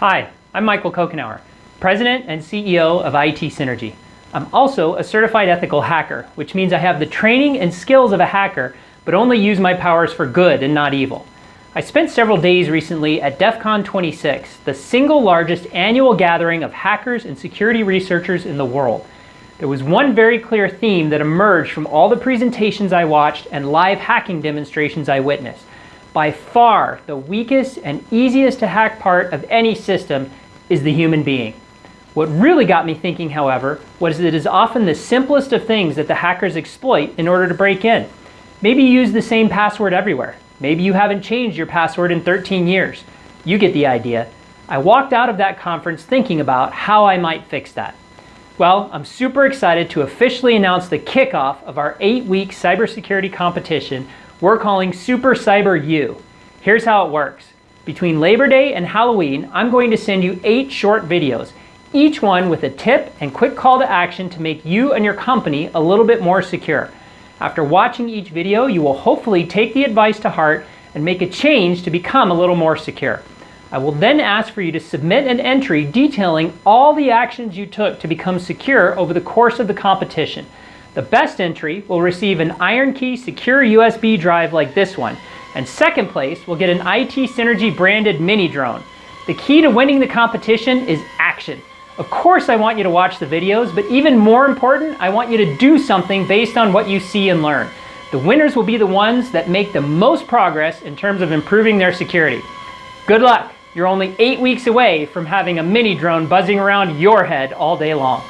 Hi, I'm Michael Kokenauer, President and CEO of IT Synergy. I'm also a certified ethical hacker, which means I have the training and skills of a hacker, but only use my powers for good and not evil. I spent several days recently at DEF CON 26, the single largest annual gathering of hackers and security researchers in the world. There was one very clear theme that emerged from all the presentations I watched and live hacking demonstrations I witnessed. By far, the weakest and easiest to hack part of any system is the human being. What really got me thinking, however, was that it is often the simplest of things that the hackers exploit in order to break in. Maybe you use the same password everywhere. Maybe you haven't changed your password in 13 years. You get the idea. I walked out of that conference thinking about how I might fix that. Well, I'm super excited to officially announce the kickoff of our 8-week cybersecurity competition we're calling Super Cyber U. Here's how it works. Between Labor Day and Halloween, I'm going to send you 8 short videos, each one with a tip and quick call to action to make you and your company a little bit more secure. After watching each video, you will hopefully take the advice to heart and make a change to become a little more secure. I will then ask for you to submit an entry detailing all the actions you took to become secure over the course of the competition. The best entry will receive an IronKey secure USB drive like this one, and second place will get an IT Synergy branded mini drone. The key to winning the competition is action. Of course I want you to watch the videos, but even more important, I want you to do something based on what you see and learn. The winners will be the ones that make the most progress in terms of improving their security. Good luck! You're only 8 weeks away from having a mini drone buzzing around your head all day long.